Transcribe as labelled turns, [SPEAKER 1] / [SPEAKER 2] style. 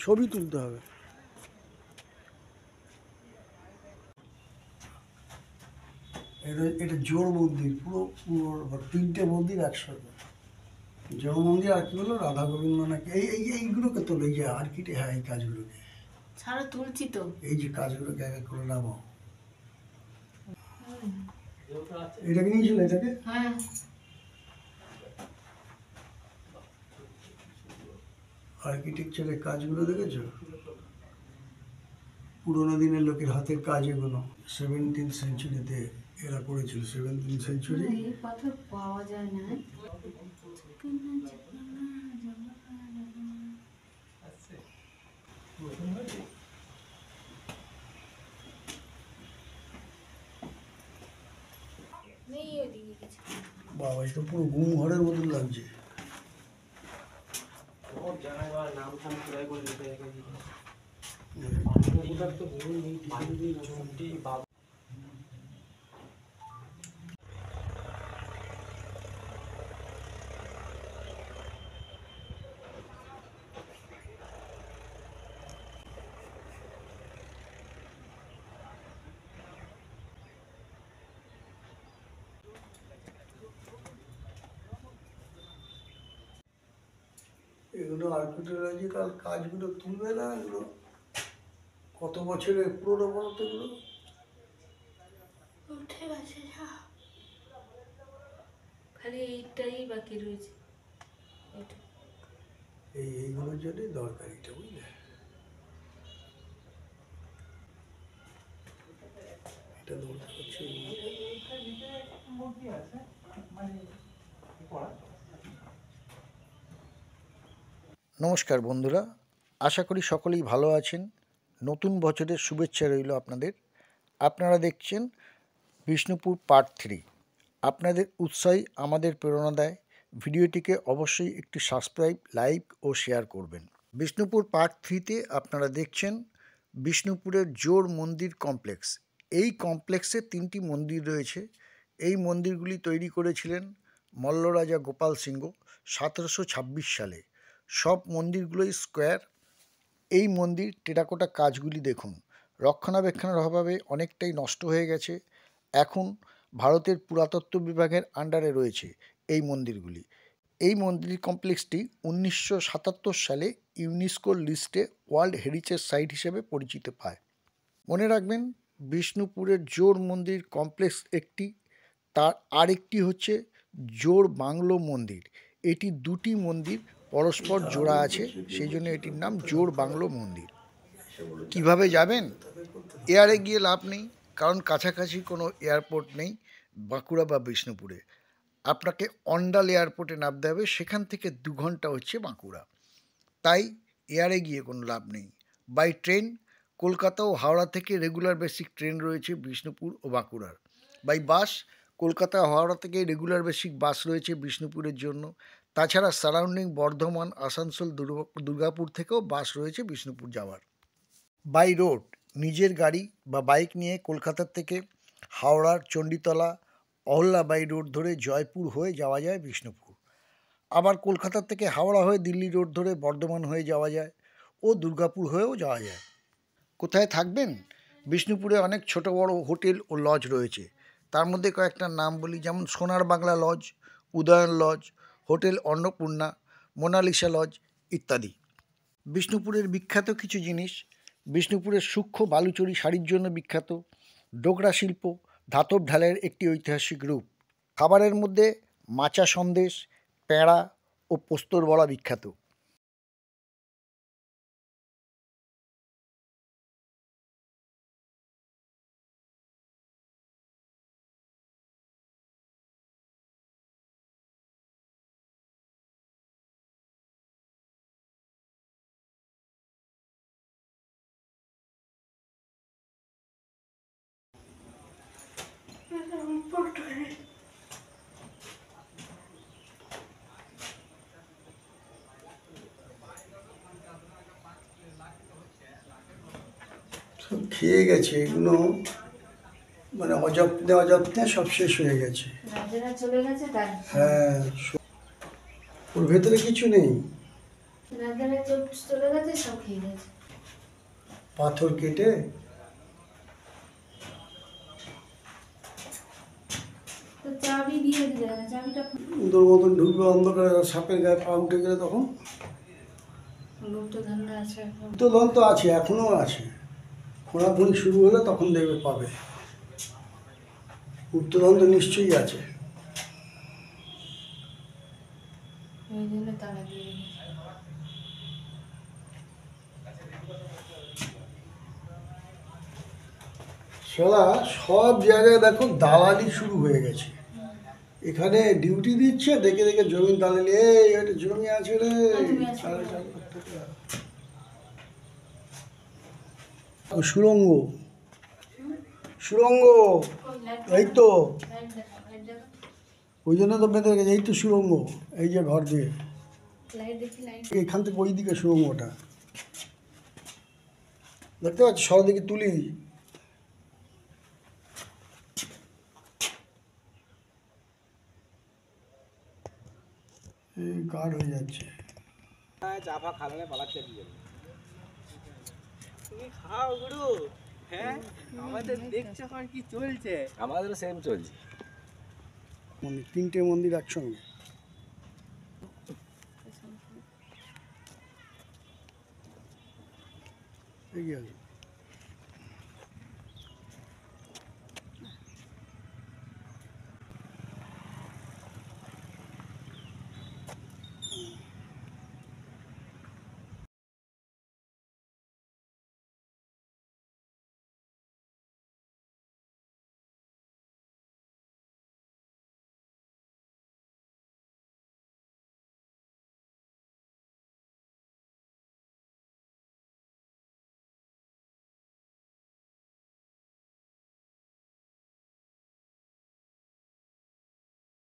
[SPEAKER 1] ছবি তুলতে হবে। এটা জোড় মন্দির, পুরো পুরো 3টে মন্দির একসাথে। জোড় মন্দির আর কি বললো রাধা গোবিন্দ নাকি, এইগুলোকে তোলো, এই যে আর্কিটে, হ্যাঁ এই কাজগুলোকে
[SPEAKER 2] ছাড়া তুলছি তো,
[SPEAKER 1] এই যে কাজগুলোকে এক এক করে নামাও। এটাকে নিয়েছিল, এটাকে
[SPEAKER 2] হ্যাঁ
[SPEAKER 1] আর্কিটেকচারের কাজগুলো দেখেছো, পুরোনো দিনের লোকের হাতের কাজ এগুলো। 17th সেঞ্চুরিতে এরা করেছিল, 17th সেঞ্চুরি।
[SPEAKER 2] এই পাথর পাওয়া যায় না।
[SPEAKER 1] বাবা এটা পুরো গুম ঘরের মতন লাগছে। এগুলো আর্কিটেকচারাল কাজগুলো তুলবে না, এগুলো কত বছরের পুরোনো বলো তো এগুলো।
[SPEAKER 2] উঠে গেছে, খালি এইটাই বাকি রয়েছে।
[SPEAKER 1] এইগুলোর জন্যই দরকার এটা, বুঝলে। এটা দরকার হচ্ছে। নমস্কার বন্ধুরা, আশা করি সকলেই ভালো আছেন। নতুন বছরের শুভেচ্ছা রইল আপনাদের। আপনারা দেখছেন বিষ্ণুপুর পার্ট 3। আপনাদের উৎসাহই আমাদের প্রেরণা দেয়। ভিডিওটিকে অবশ্যই একটি সাবস্ক্রাইব, লাইক ও শেয়ার করবেন। বিষ্ণুপুর পার্ট 3তে আপনারা দেখছেন বিষ্ণুপুরের জোড় মন্দির কমপ্লেক্স। এই কমপ্লেক্সে 3টি মন্দির রয়েছে। এই মন্দিরগুলি তৈরি করেছিলেন মল্লরাজা গোপাল সিংহ 1726 সালে। সব মন্দিরগুলোই স্কোয়ার। এই মন্দির টেরাকোটা কাজগুলি দেখুন, রক্ষণাবেক্ষণের অভাবে অনেকটাই নষ্ট হয়ে গেছে। এখন ভারতের পুরাতত্ত্ব বিভাগের আন্ডারে রয়েছে এই মন্দিরগুলি। এই মন্দির কমপ্লেক্সটি 1977 সালে ইউনেস্কোর লিস্টে ওয়ার্ল্ড হেরিটেজ সাইট হিসেবে পরিচিতি পায়। মনে রাখবেন, বিষ্ণুপুরের জোড় মন্দির কমপ্লেক্স একটি, তার আরেকটি হচ্ছে জোড় বাংলো মন্দির। এটি দুটি মন্দির পরস্পর জোড়া আছে, সেই জন্য এটির নাম জোড় বাংলো মন্দির। কিভাবে যাবেন? এয়ারে গিয়ে লাভ নেই, কারণ কাছাকাছি কোনো এয়ারপোর্ট নেই বাঁকুড়া বা বিষ্ণুপুরে। আপনাকে অন্ডাল এয়ারপোর্টে নামতে হবে, সেখান থেকে 2 ঘন্টা হচ্ছে বাঁকুড়া। তাই এয়ারে গিয়ে কোনো লাভ নেই। বাই ট্রেন কলকাতা ও হাওড়া থেকে রেগুলার বেসিক ট্রেন রয়েছে বিষ্ণুপুর ও বাঁকুড়ার। বাই বাস কলকাতা হাওড়া থেকে রেগুলার বেসিক বাস রয়েছে বিষ্ণুপুরের জন্য। তাছাড়া সারাউন্ডিং বর্ধমান, আসানসোল, দুর্গাপুর থেকেও বাস রয়েছে বিষ্ণুপুর যাওয়ার। বাই রোড নিজের গাড়ি বা বাইক নিয়ে কলকাতার থেকে হাওড়ার চণ্ডীতলা, অহল্যাবাই রোড ধরে জয়পুর হয়ে যাওয়া যায় বিষ্ণুপুর। আবার কলকাতা থেকে হাওড়া হয়ে দিল্লি রোড ধরে বর্ধমান হয়ে যাওয়া যায় ও দুর্গাপুর হয়েও যাওয়া যায়। কোথায় থাকবেন? বিষ্ণুপুরে অনেক ছোট বড় হোটেল ও লজ রয়েছে। তার মধ্যে কয়েকটা নাম বলি, যেমন Sonar Bangla lodge, Udayan lodge, hotel Annapurna, Monalisa lodge ইত্যাদি। বিষ্ণুপুরের বিখ্যাত কিছু জিনিস: বিষ্ণুপুরের সূক্ষ্ম বালুচরী শাড়ির জন্য বিখ্যাত। ডোকরা শিল্প ধাতব ঢালের একটি ঐতিহাসিক রূপ। খাবারের মধ্যে মাচা সন্দেশ, প্যাঁড়া ও পোস্তর বড়া বিখ্যাত। সব খেয়ে গেছে এগুলো, মানে অযত্নে অযত্নে সব শেষ হয়ে গেছে।
[SPEAKER 2] রাজেরা চলে গেছে তাই।
[SPEAKER 1] হ্যাঁ, ওর ভেতরে কিছু নেই।
[SPEAKER 2] রাজারা চলে গেছে, সব খেয়ে গেছে।
[SPEAKER 1] পাথর কেটে
[SPEAKER 2] তো চাবি দিয়ে দিলে না, চাবিটা
[SPEAKER 3] তোর মতন ঢুকবে অন্ধকারে, সাপের গায়ে পা উঠে গেলে তখন।
[SPEAKER 2] গুপ্তধনটা আছে এখন।
[SPEAKER 3] তো দল তো আছে, এখনো আছে। খোঁড়াখুঁড়ি শুরু হলে তখন দেখবে পাবে। গুপ্তধন তো নিশ্চয়ই আছে।
[SPEAKER 2] ওই জন্য তালা দিয়ে রেখেছে।
[SPEAKER 3] শালা সব জায়গায় দেখো দালালি শুরু হয়ে গেছে। এখানে ডিউটি দিচ্ছে, দেখে দেখে জমির দালালি, এই একটা জমি আছে রে,
[SPEAKER 2] তুমি আছো।
[SPEAKER 3] 4.5 লাখ টাকা। ও সুড়ঙ্গ, সুড়ঙ্গ,
[SPEAKER 2] ওই লাইট
[SPEAKER 3] এই তো,
[SPEAKER 2] লাইট দেখা, লাইট দেখা,
[SPEAKER 3] ওই জন্য তো বেঁধে রেখেছে। এই তো সুড়ঙ্গ, এই যে ঘর দিয়ে
[SPEAKER 2] লাইট দেখি, লাইট।
[SPEAKER 3] এখান থেকে ওই দিকে সুড়ঙ্গটা দেখতে পাচ্ছি। সরদিকে তুলি, এই গাঢ় হয়ে যাচ্ছে।
[SPEAKER 4] চাপা খাবে না, পালাচ্ছে কি জন্য? তুমি খাও গুরু। হ্যাঁ, আমাদের দেখছো এখন কি চলছে। আমাদেরও সেম চলছে।
[SPEAKER 3] মন্দির, 3টে মন্দির একসঙ্গে। এই গেল।